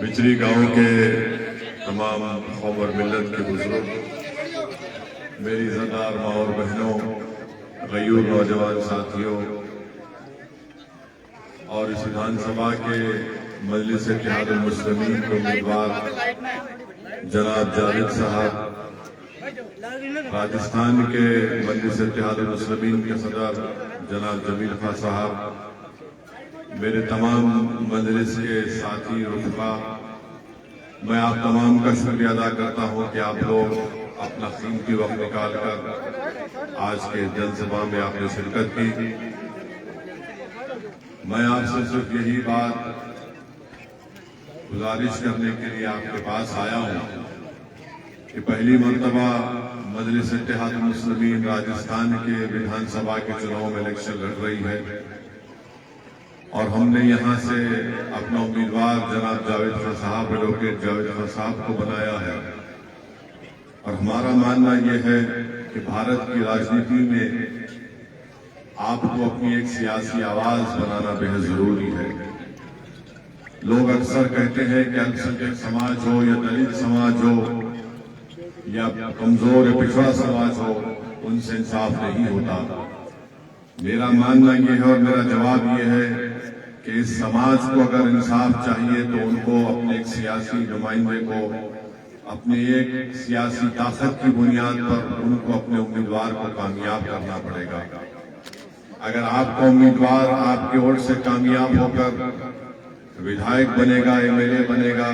بچری گاؤں کے تمام قوم اور ملت کے بزرگ، میری عزتدار ماں اور بہنوں، غیور نوجوان ساتھیوں اور اس وِدھان سبھا کے مجلس اتحاد المسلمین کے امیدوار جناب جاوید صاحب، راجستھان کے مجلس اتحاد المسلمین کے صدر جناب جمیل خان صاحب، میرے تمام مجلس کے ساتھی رفقا، میں آپ تمام کا شکریہ ادا کرتا ہوں کہ آپ لوگ اپنا قیمتی وقت نکال کر آج کے جن سبھا میں آپ نے شرکت کی۔ میں آپ سے صرف یہی بات گزارش کرنے کے لیے آپ کے پاس آیا ہوں کہ پہلی مرتبہ مجلس اتحاد المسلمین راجستھان کے وِدھان سبھا کے چناؤ میں الیکشن لڑ رہی ہے، اور ہم نے یہاں سے اپنا امیدوار جناب جاوید خان صاحب، ایڈوکیٹ جاوید خان صاحب کو بنایا ہے، اور ہمارا ماننا یہ ہے کہ بھارت کی راجنیتی میں آپ کو اپنی ایک سیاسی آواز بنانا بہت ضروری ہے۔ لوگ اکثر کہتے ہیں کہ الپسنکھیک سماج ہو یا دلت سماج ہو یا کمزور یا پچھڑا سماج ہو، ان سے انصاف نہیں ہوتا۔ میرا ماننا یہ ہے اور میرا جواب یہ ہے کہ اس سماج کو اگر انصاف چاہیے تو ان کو اپنے ایک سیاسی نمائندے کو اپنے ایک سیاسی طاقت کی بنیاد پر ان کو اپنے امیدوار کو کامیاب کرنا پڑے گا۔ اگر آپ کا امیدوار آپ کے ووٹ سے کامیاب ہو کر ودھائک بنے گا، ایم ایل اے بنے گا،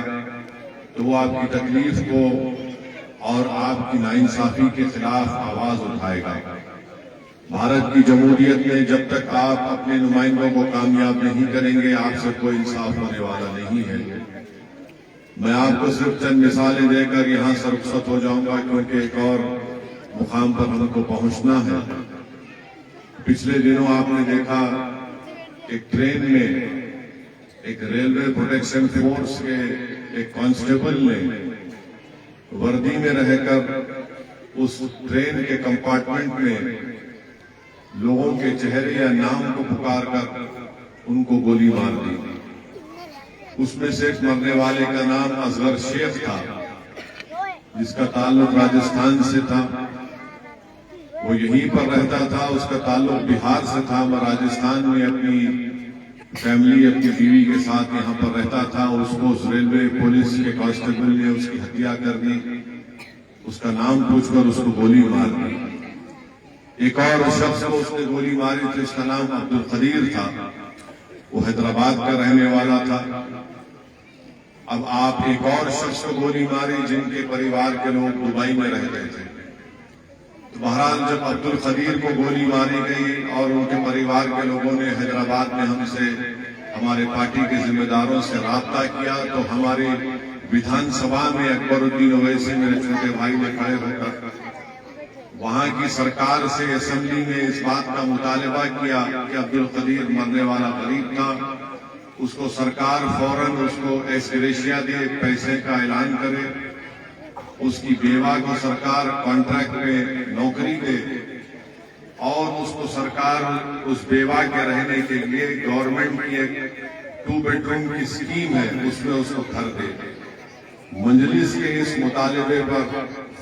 تو وہ آپ کی تکلیف کو اور آپ کی ناانصافی کے خلاف آواز اٹھائے گا۔ بھارت کی جمہوریت میں جب تک آپ اپنے نمائندوں کو کامیاب نہیں کریں گے، آپ سے کوئی انصاف ہونے والا نہیں ہے۔ میں آپ کو صرف چند مثالیں دے کر یہاں سے رخصت ہو جاؤں گا، کیونکہ ایک اور مقام پر ہم کو پہنچنا ہے۔ پچھلے دنوں آپ نے دیکھا ایک ٹرین میں ایک ریلوے پروٹیکشن فورس کے ایک کانسٹیبل نے وردی میں رہ کر اس ٹرین کے کمپارٹمنٹ میں لوگوں کے چہرے یا نام کو پکار کر ان کو گولی مار دی۔ اس میں سے ایک مرنے والے کا نام اصغر شیخ تھا، جس کا تعلق راجستھان سے تھا، وہ یہیں پر رہتا تھا، اس کا تعلق بہار سے تھا، وہ راجستھان میں اپنی فیملی، اپنی بیوی کے ساتھ یہاں پر رہتا تھا۔ اس کو اس ریلوے پولیس کے کانسٹیبل نے اس کی ہتیا کر دی، اس کا نام پوچھ کر اس کو گولی مار دی۔ ایک اور شخص کو اس نے گولی ماری تھی، اس کا نام عبدالقدیر تھا، وہ حیدرآباد کا رہنے والا تھا۔ اب آپ ایک اور شخص کو گولی ماری جن کے پریوار کے لوگ دبئی میں رہ رہے تھے۔ تو بہرحال جب عبدالقدیر کو گولی ماری گئی اور ان کے پریوار کے لوگوں نے حیدرآباد میں ہم سے، ہمارے پارٹی کے ذمہ داروں سے رابطہ کیا، تو ہماری وِدھان سبھا میں اکبر الدین اویسی، میرے چھوٹے بھائی نے کھڑے ہو کر وہاں کی سرکار سے اسمبلی میں اس بات کا مطالبہ کیا کہ عبدالقدیر مرنے والا غریب تھا، اس کو سرکار فوراً اس کو ایکس گریشیا دے، پیسے کا اعلان کرے، اس کی بیوہ کو سرکار کانٹریکٹ میں نوکری دے، اور اس کو سرکار اس بیوہ کے رہنے کے لیے گورنمنٹ کی ایک 2 بیڈروم کی اسکیم ہے، اس میں اس کو گھر دے۔ مجلس کے اس مطالبے پر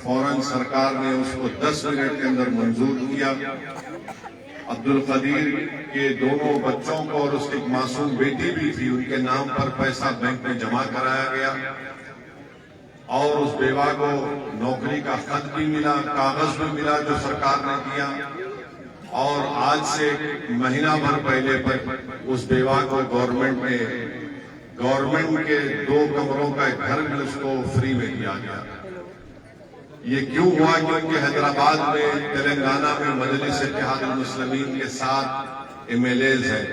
فوراً سرکار نے اس کو 10 منٹ کے اندر منظور کیا۔ عبدالقدیر کے دونوں بچوں کو اور اس کی ایک معصوم بیٹی بھی تھی، ان کے نام پر پیسہ بینک میں جمع کرایا گیا، اور اس بیوہ کو نوکری کا خط بھی ملا، کاغذ بھی ملا جو سرکار نے دیا، اور آج سے مہینہ بھر پہلے پر اس بیوہ کو گورنمنٹ کے 2 کمروں کا ایک گھر بھی اس کو فری میں دیا گیا۔ یہ کیوں ہوا؟ کیونکہ حیدرآباد میں، تلنگانہ میں مجلس اتحاد المسلمین کے 7 ایم ایل ایز ہیں،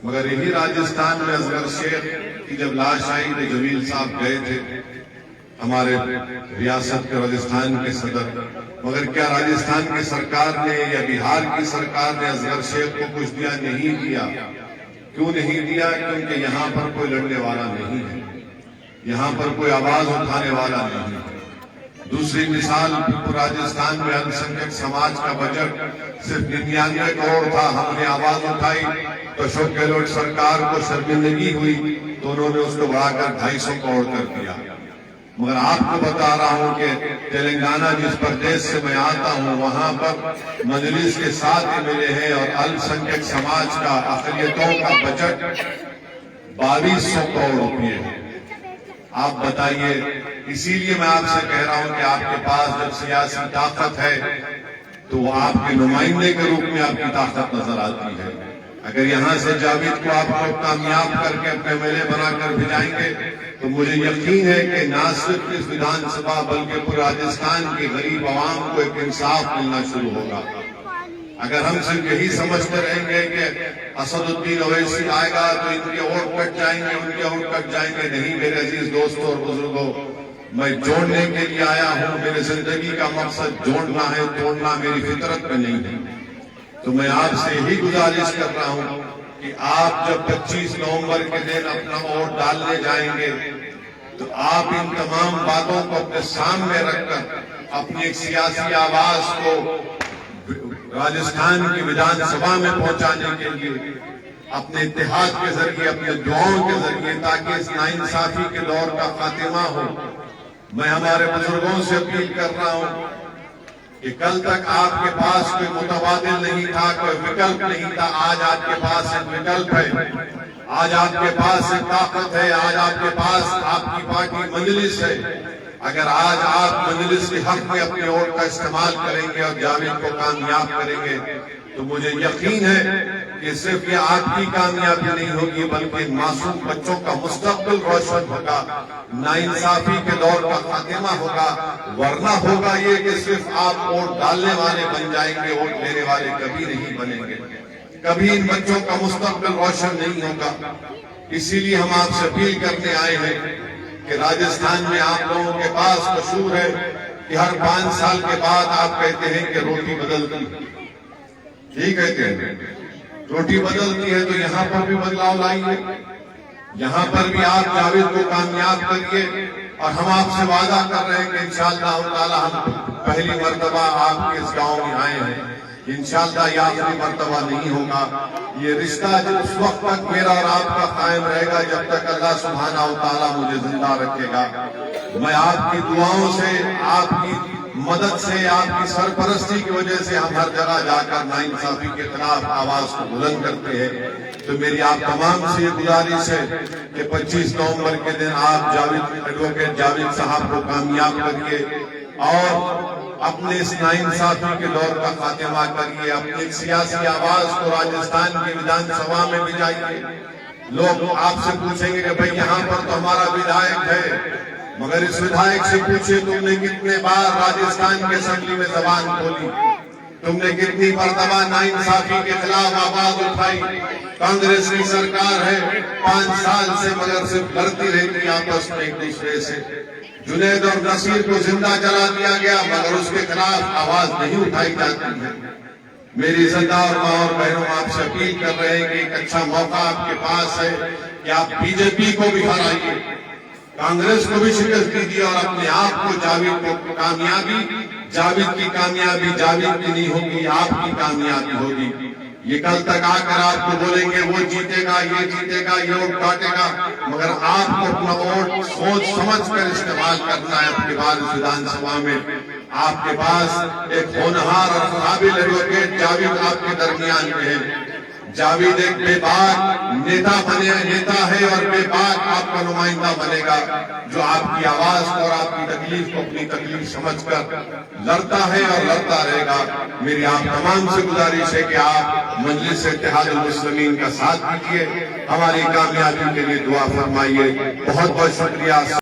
مگر یہی راجستھان میں اصغر شیخ کی جب لاش آئی تو جمیل صاحب گئے تھے، ہمارے ریاست کے راجستھان کے صدر، مگر کیا راجستھان کی سرکار نے یا بہار کی سرکار نے اصغر شیخ کو کچھ دیا؟ نہیں دیا۔ کیوں نہیں دیا؟ کیونکہ یہاں پر کوئی لڑنے والا نہیں ہے، یہاں پر کوئی آواز اٹھانے والا نہیں ہے۔ دوسری مثال، راجستھان میں الپسنکھیک سماج کا بجٹ صرف 99 کروڑ تھا، ہم نے آواز اٹھائی تو اشوک گہلوٹ سرکار کو شرمندگی ہوئی، تو انہوں نے اس کو بڑھا کر 250 کروڑ کر دیا. مگر آپ کو بتا رہا ہوں کہ تلنگانہ جس پردیش سے میں آتا ہوں وہاں پر مجلس کے ساتھ ملے ہیں اور الپ سنکھیک سماج کا اقلیتوں کا بجٹ 2200 کروڑ روپے ہے. آپ بتائیے. اسی لیے میں آپ سے کہہ رہا ہوں کہ آپ کے پاس جب سیاسی طاقت ہے تو وہ آپ کے نمائندے کے روپ میں آپ کی طاقت نظر آتی ہے. اگر یہاں سے جاوید کو آپ کو کامیاب کر کے اپنے MLA بنا کر بھیجائیں گے تو مجھے یقین ہے کہ نہ صرف اس ویدھان سبھا بلکہ پورے راجستھان کی غریب عوام کو ایک انصاف ملنا شروع ہوگا. اگر ہم صرف یہی سمجھتے رہیں گے کہ اسد الدین اویسی آئے گا تو ان کے ووٹ کٹ جائیں گے، ان کے ووٹ کٹ جائیں گے، نہیں میرے عزیز دوستوں اور بزرگوں، میں جوڑنے کے لیے آیا ہوں. میرے زندگی کا مقصد جوڑنا ہے، توڑنا میری فطرت میں نہیں ہے. تو میں آپ سے یہی گزارش کر رہا ہوں کہ آپ جب 25 نومبر کے دن اپنا ووٹ ڈالنے جائیں گے تو آپ ان تمام باتوں کو اپنے سامنے رکھ کر اپنی ایک سیاسی آواز کو راجستھان کی ویدھان سبھا میں پہنچانے کے لیے اپنے اتحاد کے ذریعے، اپنے دعاؤں کے ذریعے، تاکہ اس ناانصافی کے دور کا خاتمہ ہو. میں ہمارے بزرگوں سے اپیل کر رہا ہوں کہ کل تک آپ کے پاس کوئی متبادل نہیں تھا، کوئی وکلپ نہیں تھا. آج آپ کے پاس ایک وکلپ ہے، آج آپ کے پاس ایک طاقت ہے، آج آپ کے پاس آپ کی پارٹی مجلس ہے. اگر آج آپ مجلس کے حق میں اپنے ووٹ کا استعمال کریں گے اور جاوید کو کامیاب کریں گے تو مجھے یقین ہے کہ صرف یہ آپ کی کامیابی نہیں ہوگی بلکہ معصوم بچوں کا مستقبل روشن ہوگا، ناانصافی کے دور کا خاتمہ ہوگا. ورنہ ہوگا یہ کہ صرف آپ ووٹ ڈالنے والے بن جائیں گے، ووٹ لینے والے کبھی نہیں بنیں گے. کبھی ان بچوں کا مستقبل روشن نہیں ہوگا. اسی لیے ہم آپ سے اپیل کرنے آئے ہیں کہ راجستھان میں آپ لوگوں کے پاس مشہور ہے کہ ہر 5 سال کے بعد آپ کہتے ہیں کہ روٹی بدلتی. ٹھیک کہتے ہیں، روٹی بدلتی ہے تو یہاں پر بھی بدلاؤ لائیے. یہاں پر بھی آپ جاوید کو کامیاب کریے اور ہم آپ سے وعدہ کر رہے ہیں کہ انشاءاللہ تعالی ہم پہلی مرتبہ آپ کے اس گاؤں میں آئے ہیں. انشاءاللہ یہ آخری مرتبہ نہیں ہوگا. یہ رشتہ اس وقت تک میرا اور آپ کا قائم رہے گا جب تک اللہ سبحانہ و تعالیٰ مجھے زندہ رکھے گا. میں آپ کی دعاؤں سے، آپ کی مدد سے، آپ کی سرپرستی کی وجہ سے ہم ہر جگہ جا کر ناانصافی کے خلاف آواز کو بلند کرتے ہیں. تو میری آپ تمام سے یہ گزارش ہے کہ 25 نومبر کے دن آپ ایڈوکیٹ جاوید صاحب کو کامیاب کریے اور اپنے اس ناانصافی کے دور کا خاتمہ کریے. اپنی سیاسی آواز کو راجستھان کی ویدھان سبھا میں بھی جائیے. لوگ آپ سے پوچھیں گے کہ بھئی یہاں پر تو ہمارا ودھائک ہے، مگر اس ودھائک سے پوچھے تم نے کتنے بار راجستھان کے اسمبلی میں زبان کھولی، تم نے کتنی مرتبہ ناانصافی کے خلاف آواز اٹھائی. کانگریس کی سرکار ہے 5 سال سے مگر صرف لڑتی رہتی آپس میں ایک دوسرے سے. جنید اور نصیر کو زندہ جلا دیا گیا مگر اس کے خلاف آواز نہیں اٹھائی جاتی ہے. میری عزتدار ماں اور بہنوں، آپ سے اپیل کر رہے ہیں کہ ایک اچھا موقع آپ کے پاس ہے کہ آپ BJP کو بھی ہرائیے، کانگریس کو بھی شکست دیجیے اور اپنے آپ کو جاوید کو کامیابی، جاوید کی کامیابی جاوید کی نہیں ہوگی، آپ کی کامیابی ہوگی. یہ کل تک آ کر آپ کو بولیں گے وہ جیتے گا، یہ جیتے گا، یہ ووٹ کاٹے گا، مگر آپ کو اپنا ووٹ سوچ سمجھ کر استعمال کرنا ہے. اپنے بعد اس ویدھان سبھا میں آپ کے پاس ایک ہونہار اور قابل ایڈوکیٹ جاوید آپ کے درمیان میں ہے. جاوید ایک بے باک نیتا ہے اور بے باک آپ کا نمائندہ بنے گا جو آپ کی آواز کو اور آپ کی تکلیف کو اپنی تکلیف سمجھ کر لڑتا ہے اور لڑتا رہے گا. میری آپ تمام سے گزارش ہے کہ آپ مجلس اتحاد المسلمین کا ساتھ دیجیے، ہماری کامیابی کے لیے دعا فرمائیے. بہت بہت شکریہ.